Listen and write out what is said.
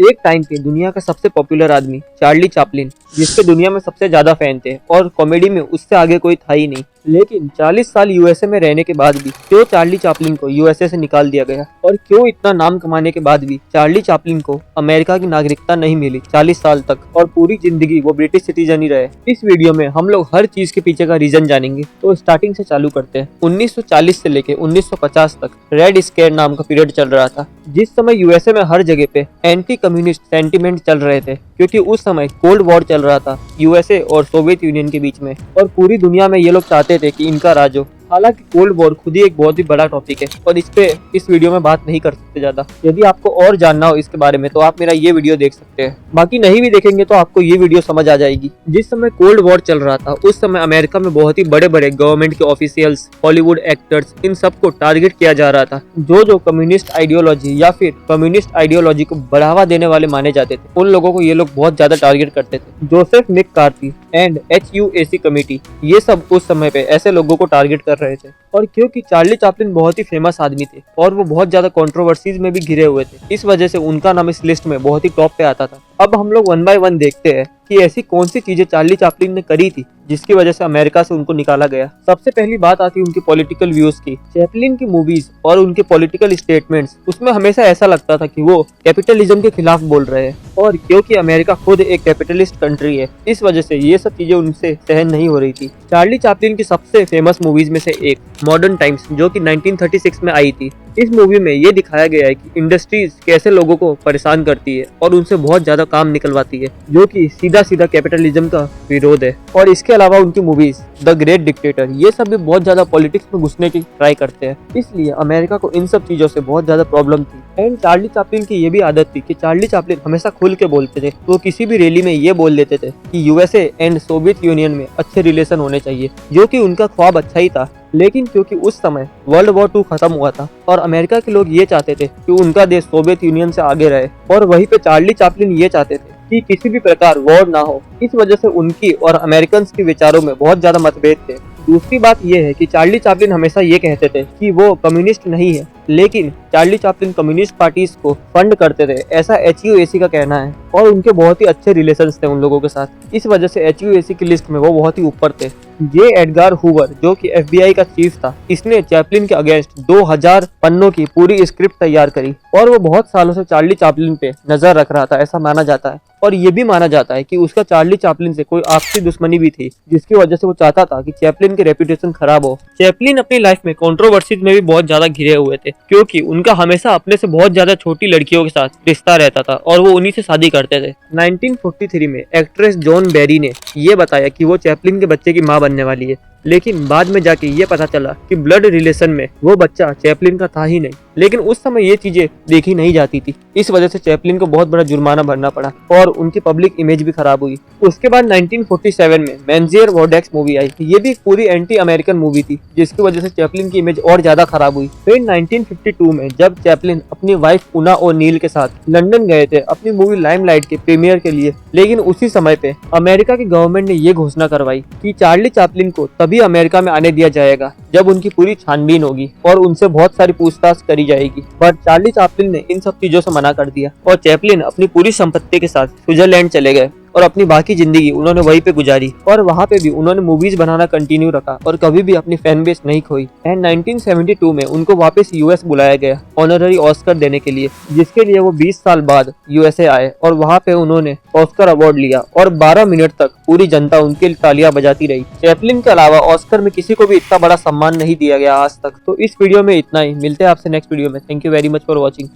एक टाइम पे दुनिया का सबसे पॉपुलर आदमी चार्ली चैपलिन, जिसके दुनिया में सबसे ज्यादा फैन थे और कॉमेडी में उससे आगे कोई था ही नहीं। लेकिन 40 साल यूएसए में रहने के बाद भी क्यों चार्ली चैपलिन को यूएसए से निकाल दिया गया, और क्यों इतना नाम कमाने के बाद भी चार्ली चैपलिन को अमेरिका की नागरिकता नहीं मिली 40 साल तक, और पूरी जिंदगी वो ब्रिटिश सिटीजन ही रहे। इस वीडियो में हम लोग हर चीज के पीछे का रीजन जानेंगे। तो स्टार्टिंग से चालू करते हैं। 1940 से लेके 1950 तक रेड स्केयर नाम का पीरियड चल रहा था, जिस समय यूएसए में हर जगह पे एंटी कम्युनिस्ट सेंटीमेंट चल रहे थे, क्योंकि उस समय कोल्ड वॉर चल रहा था यूएसए और सोवियत यूनियन के बीच में, और पूरी दुनिया में ये लोग चाहते थे कि इनका राज हो। हालांकि कोल्ड वॉर खुद ही एक बहुत ही बड़ा टॉपिक है और इस पे इस वीडियो में बात नहीं कर सकते ज्यादा। यदि आपको और जानना हो इसके बारे में तो आप मेरा ये वीडियो देख सकते हैं, बाकी नहीं भी देखेंगे तो आपको ये वीडियो समझ आ जाएगी। जिस समय कोल्ड वॉर चल रहा था उस समय अमेरिका में बहुत ही बड़े बड़े गवर्नमेंट के ऑफिशियल्स, हॉलीवुड एक्टर्स, इन सबको टारगेट किया जा रहा था। जो कम्युनिस्ट आइडियोलॉजी या फिर कम्युनिस्ट आइडियोलॉजी को बढ़ावा देने वाले माने जाते थे, उन लोगों को ये लोग बहुत ज्यादा टारगेट करते थे। Joseph McCarthy and HUAC committee, ये सब उस समय पे ऐसे लोगों को टारगेट कर रहे थे। और क्योंकि चार्ली चैपलिन बहुत ही फेमस आदमी थे और वो बहुत ज्यादा कंट्रोवर्सीज में भी घिरे हुए थे, इस वजह से उनका नाम इस लिस्ट में बहुत ही टॉप पे आता था। अब हम लोग 1 बाय 1 देखते हैं कि ऐसी कौन सी चीजें चार्ली चैपलिन ने करी थी जिसकी वजह से अमेरिका से उनको निकाला गया। सबसे पहली बात आती है उनकी पॉलिटिकल व्यूज की। चैपलिन की मूवीज और उनके पॉलिटिकल स्टेटमेंट्स, उसमें हमेशा ऐसा लगता था कि वो कैपिटलिज्म के खिलाफ बोल रहे हैं, और क्योंकि अमेरिका खुद एक कैपिटलिस्ट कंट्री है, इस वजह से ये सब चीजें उनसे सहन नहीं हो रही थी। चार्ली चैपलिन की सबसे फेमस मूवीज में से एक मॉडर्न टाइम्स, जो कि 1936 में आई थी। इस मूवी में ये दिखाया गया है कि इंडस्ट्रीज कैसे लोगों को परेशान करती है और उनसे बहुत ज्यादा काम निकलवाती है, जो कि सीधा सीधा कैपिटलिज्म का विरोध है। और इसके अलावा उनकी मूवीज द ग्रेट डिक्टेटर, ये सब भी बहुत ज्यादा पॉलिटिक्स में घुसने की ट्राई करते हैं, इसलिए अमेरिका को इन सब चीजों से बहुत ज्यादा प्रॉब्लम थी। एंड चार्ली चैपलिन की ये भी आदत थी कि चार्ली चैपलिन हमेशा खुल के बोलते थे। वो किसी भी रैली में ये बोल देते थे कि यूएसए एंड सोवियत यूनियन में अच्छे रिलेशन होने चाहिए, जो कि उनका ख्वाब अच्छा ही था। लेकिन क्योंकि उस समय वर्ल्ड वॉर 2 खत्म हुआ था और अमेरिका के लोग ये चाहते थे कि उनका देश सोवियत यूनियन से आगे रहे, और वहीं पे चार्ली चैपलिन ये चाहते थे कि किसी भी प्रकार वॉर ना हो। इस वजह से उनकी और अमेरिकन के विचारों में बहुत ज्यादा मतभेद थे। दूसरी बात यह है कि चार्ली चैपलिन हमेशा ये कहते थे कि वो कम्युनिस्ट नहीं है, लेकिन चार्ली चैपलिन कम्युनिस्ट पार्टीज को फंड करते थे, ऐसा HUAC का कहना है, और उनके बहुत ही अच्छे रिलेशंस थे उन लोगों के साथ। इस वजह से HUAC की लिस्ट में वो बहुत ही ऊपर थे। J. एडगार हूवर, जो कि FBI का चीफ था, इसने चैपलिन के अगेंस्ट 2000 पन्नों की पूरी स्क्रिप्ट तैयार करी, और वो बहुत सालों से चार्ली चैपलिन पे नजर रख रहा था, ऐसा माना जाता है। और ये भी माना जाता है कि उसका चार्ली चैपलिन से कोई आपसी दुश्मनी भी थी, जिसकी वजह से वो चाहता था कि चैपलिन की रेपुटेशन खराब हो। चैपलिन अपनी लाइफ में कंट्रोवर्सीज में भी बहुत ज्यादा घिरे हुए थे, क्योंकि उनका हमेशा अपने से बहुत ज्यादा छोटी लड़कियों के साथ रिश्ता रहता था और वो उन्हीं से शादी करते थे। 1943 में एक्ट्रेस जॉन बेरी ने ये बताया कि वो चैपलिन के बच्चे की मां बनने वाली है, लेकिन बाद में जाके ये पता चला कि ब्लड रिलेशन में वो बच्चा चैपलिन का था ही नहीं। लेकिन उस समय ये चीजें देखी नहीं जाती थी, इस वजह से चैपलिन को बहुत बड़ा जुर्माना भरना पड़ा और उनकी पब्लिक इमेज भी खराब हुई। उसके बाद 1947 में मेंजियर वॉर्डेक्स मूवी आई, ये भी पूरी एंटी अमेरिकन मूवी थी, जिसकी वजह से चैपलिन की इमेज और ज्यादा खराब हुई। फिर 1952 में जब चैपलिन अपनी वाइफ उना ओनील के साथ लंदन गए थे अपनी मूवी लाइमलाइट के प्रीमियर के लिए, लेकिन उसी समय पे अमेरिका की गवर्नमेंट ने ये घोषणा करवाई कि चार्ली चैपलिन को तभी अमेरिका में आने दिया जाएगा जब उनकी पूरी छानबीन होगी और उनसे बहुत सारी पूछताछ करी जाएगी। पर चार्ली चैपलिन ने इन सब चीजों से मना कर दिया और चैपलिन अपनी पूरी संपत्ति के साथ स्विट्जरलैंड चले गए और अपनी बाकी जिंदगी उन्होंने वहीं पे गुजारी, और वहाँ पे भी उन्होंने मूवीज बनाना कंटिन्यू रखा और कभी भी अपनी फैन बेस नहीं खोई। एंड 1972 में उनको वापस यूएस बुलाया गया ऑनररी ऑस्कर देने के लिए, जिसके लिए वो 20 साल बाद यूएसए आए और वहाँ पे उन्होंने ऑस्कर अवार्ड लिया और 12 मिनट तक पूरी जनता उनके लिए तालियां बजाती रही। चैपलिन के अलावा ऑस्कर में किसी को भी इतना बड़ा सम्मान नहीं दिया गया आज तक। तो इस वीडियो में इतना ही, मिलते हैं आपसे नेक्स्ट वीडियो में। Thank you very much for watching.